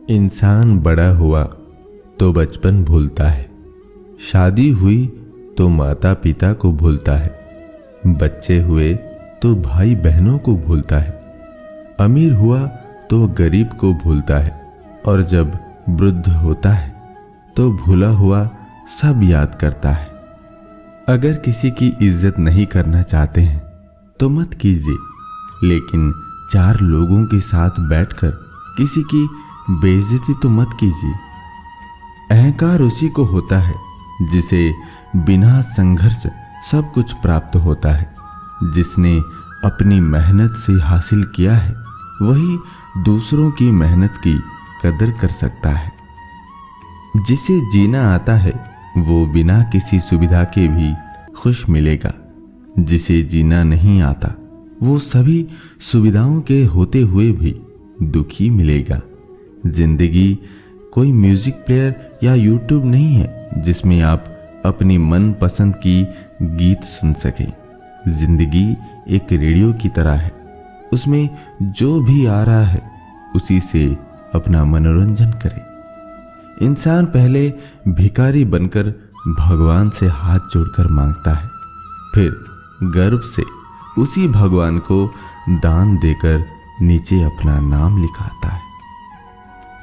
इंसान बड़ा हुआ तो बचपन भूलता है, शादी हुई तो माता पिता को भूलता है, बच्चे हुए तो भाई बहनों को भूलता है, अमीर हुआ तो गरीब को भूलता है, और जब वृद्ध होता है तो भूला हुआ सब याद करता है। अगर किसी की इज्जत नहीं करना चाहते हैं तो मत कीजिए, लेकिन 4 लोगों के साथ बैठकर किसी की बेइज्जती तो मत कीजिए। अहंकार उसी को होता है जिसे बिना संघर्ष सब कुछ प्राप्त होता है। जिसने अपनी मेहनत से हासिल किया है वही दूसरों की मेहनत की कदर कर सकता है। जिसे जीना आता है वो बिना किसी सुविधा के भी खुश मिलेगा। जिसे जीना नहीं आता वो सभी सुविधाओं के होते हुए भी दुखी मिलेगा। जिंदगी कोई म्यूजिक प्लेयर या यूट्यूब नहीं है जिसमें आप अपनी मनपसंद की गीत सुन सकें। जिंदगी एक रेडियो की तरह है, उसमें जो भी आ रहा है उसी से अपना मनोरंजन करें। इंसान पहले भिखारी बनकर भगवान से हाथ जोड़कर मांगता है, फिर गर्व से उसी भगवान को दान देकर नीचे अपना नाम लिखाता है।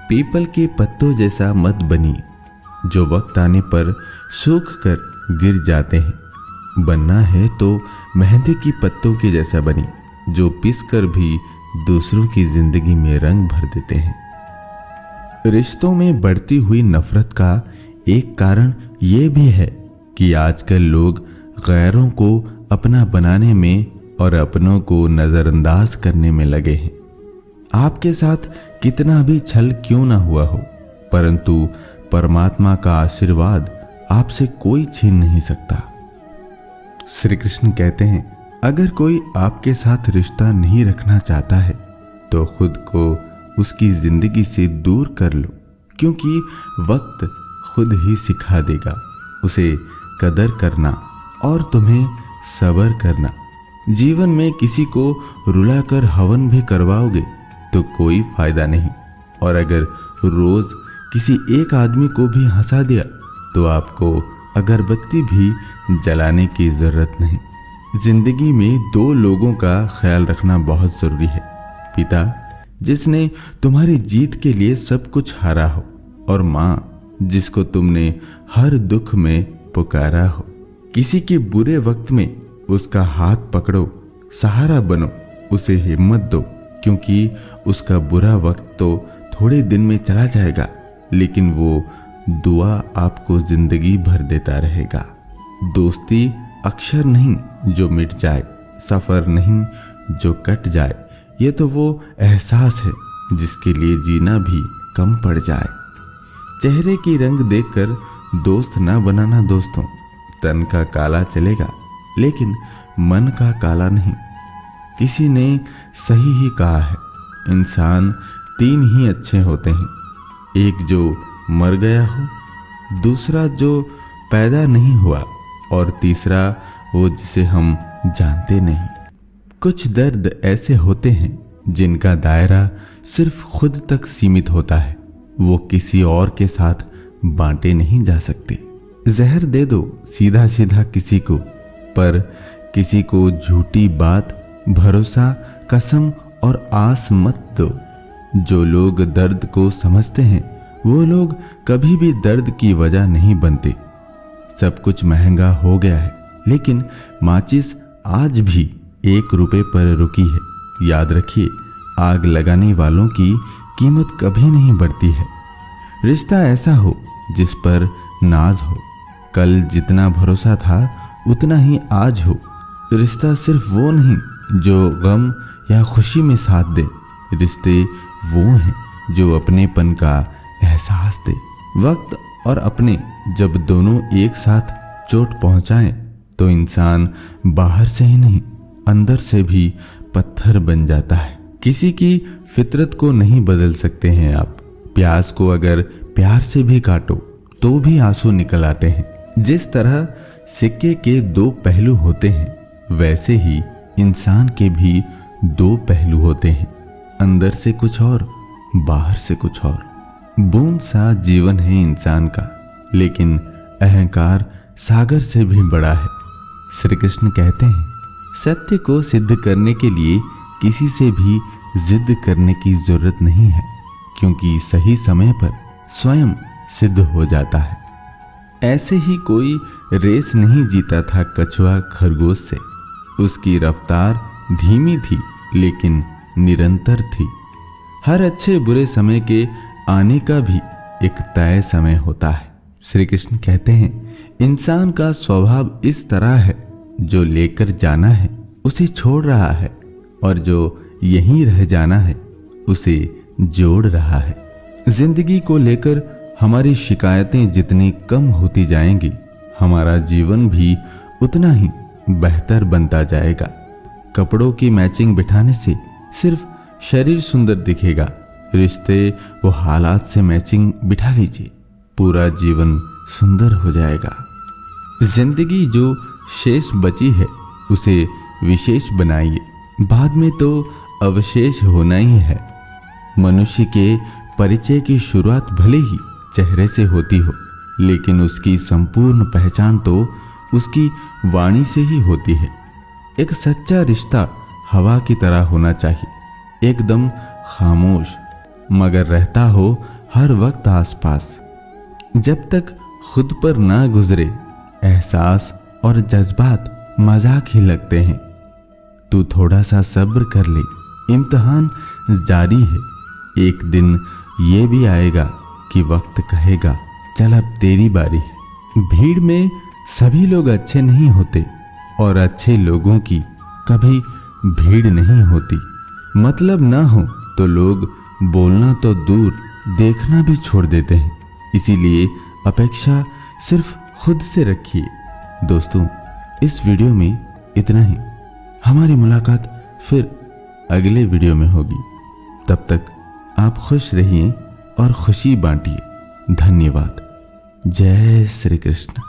पीपल के पत्तों जैसा मत बनिए जो वक्त आने पर सूख कर गिर जाते हैं। बनना है तो मेहंदी की पत्तों के जैसा बनिए जो पिस कर भी दूसरों की जिंदगी में रंग भर देते हैं। रिश्तों में बढ़ती हुई नफरत का एक कारण ये भी है कि आजकल लोग गैरों को अपना बनाने में और अपनों को नजरअंदाज करने में लगे हैं। आपके साथ कितना भी छल क्यों ना हुआ हो, परंतु परमात्मा का आशीर्वाद आपसे कोई छीन नहीं सकता। श्री कृष्ण कहते हैं, अगर कोई आपके साथ रिश्ता नहीं रखना चाहता है तो खुद को उसकी जिंदगी से दूर कर लो, क्योंकि वक्त खुद ही सिखा देगा उसे कदर करना और तुम्हें सब्र करना। जीवन में किसी को रुलाकर हवन भी करवाओगे तो कोई फायदा नहीं, और अगर रोज किसी एक आदमी को भी हंसा दिया तो आपको अगरबत्ती भी जलाने की जरूरत नहीं। जिंदगी में 2 लोगों का ख्याल रखना बहुत जरूरी है। पिता जिसने तुम्हारी जीत के लिए सब कुछ हारा हो, और माँ जिसको तुमने हर दुख में पुकारा हो। किसी के बुरे वक्त में उसका हाथ पकड़ो, सहारा बनो, उसे हिम्मत दो, क्योंकि उसका बुरा वक्त तो थोड़े दिन में चला जाएगा, लेकिन वो दुआ आपको जिंदगी भर देता रहेगा। दोस्ती अक्षर नहीं जो मिट जाए, सफर नहीं जो कट जाए, ये तो वो एहसास है जिसके लिए जीना भी कम पड़ जाए। चेहरे की रंग देखकर दोस्त ना बनाना दोस्तों। तन का काला चलेगा लेकिन मन का काला नहीं। किसी ने सही ही कहा है, इंसान 3 ही अच्छे होते हैं, एक जो मर गया हो, दूसरा जो पैदा नहीं हुआ, और तीसरा वो जिसे हम जानते नहीं। कुछ दर्द ऐसे होते हैं जिनका दायरा सिर्फ खुद तक सीमित होता है, वो किसी और के साथ बांटे नहीं जा सकते। जहर दे दो सीधा सीधा किसी को, पर किसी को झूठी बात, भरोसा, कसम और आस मत दो। जो लोग दर्द को समझते हैं वो लोग कभी भी दर्द की वजह नहीं बनते। सब कुछ महंगा हो गया है, लेकिन माचिस आज भी 1 रुपए पर रुकी है। याद रखिए, आग लगाने वालों की कीमत कभी नहीं बढ़ती है। रिश्ता ऐसा हो जिस पर नाज हो। कल जितना भरोसा था उतना ही आज हो। रिश्ता सिर्फ वो नहीं जो गम या खुशी में साथ दे, रिश्ते वो हैं जो अपनेपन का एहसास दे। वक्त और अपने जब दोनों एक साथ चोट पहुंचाएं तो इंसान बाहर से ही नहीं अंदर से भी पत्थर बन जाता है। किसी की फितरत को नहीं बदल सकते हैं आप। प्याज को अगर प्यार से भी काटो तो भी आंसू निकल आते हैं। जिस तरह सिक्के के 2 पहलू होते हैं, वैसे ही इंसान के भी 2 पहलू होते हैं, अंदर से कुछ और, बाहर से कुछ और। बूंद सा जीवन है इंसान का, लेकिन अहंकार सागर से भी बड़ा है। श्री कृष्ण कहते हैं, सत्य को सिद्ध करने के लिए किसी से भी जिद करने की जरूरत नहीं है, क्योंकि सही समय पर स्वयं सिद्ध हो जाता है। ऐसे ही कोई रेस नहीं जीता था कछुआ खरगोश से। उसकी रफ्तार धीमी थी लेकिन निरंतर थी। हर अच्छे बुरे समय के आने का भी एक तय समय होता है। श्री कृष्ण कहते हैं, इंसान का स्वभाव इस तरह है, जो लेकर जाना है उसे छोड़ रहा है, और जो यहीं रह जाना है उसे जोड़ रहा है। जिंदगी को लेकर हमारी शिकायतें जितनी कम होती जाएंगी, हमारा जीवन भी उतना ही बेहतर बनता जाएगा। कपड़ों की मैचिंग बिठाने से सिर्फ शरीर सुंदर दिखेगा, रिश्ते वो हालात से मैचिंग बिठा लीजिए, पूरा जीवन सुंदर हो जाएगा। जिंदगी जो शेष बची है उसे विशेष बनाइए, बाद में तो अवशेष होना ही है। मनुष्य के परिचय की शुरुआत भले ही चेहरे से होती हो, लेकिन उसकी संपूर्ण पहचान तो उसकी वाणी से ही होती है। एक सच्चा रिश्ता हवा की तरह होना चाहिए, एकदम खामोश, मगर रहता हो हर वक्त आसपास। जब तक खुद पर ना गुजरे, एहसास और जज्बात मजाक ही लगते हैं। तू थोड़ा सा सब्र कर ले, इम्तिहान जारी है। एक दिन ये भी आएगा कि वक्त कहेगा, चल अब तेरी बारी है। भीड़ में सभी लोग अच्छे नहीं होते, और अच्छे लोगों की कभी भीड़ नहीं होती। मतलब ना हो तो लोग बोलना तो दूर, देखना भी छोड़ देते हैं। इसीलिए अपेक्षा सिर्फ खुद से रखिए। दोस्तों, इस वीडियो में इतना ही। हमारी मुलाकात फिर अगले वीडियो में होगी। तब तक आप खुश रहिए और खुशी बांटिए। धन्यवाद। जय श्री कृष्ण।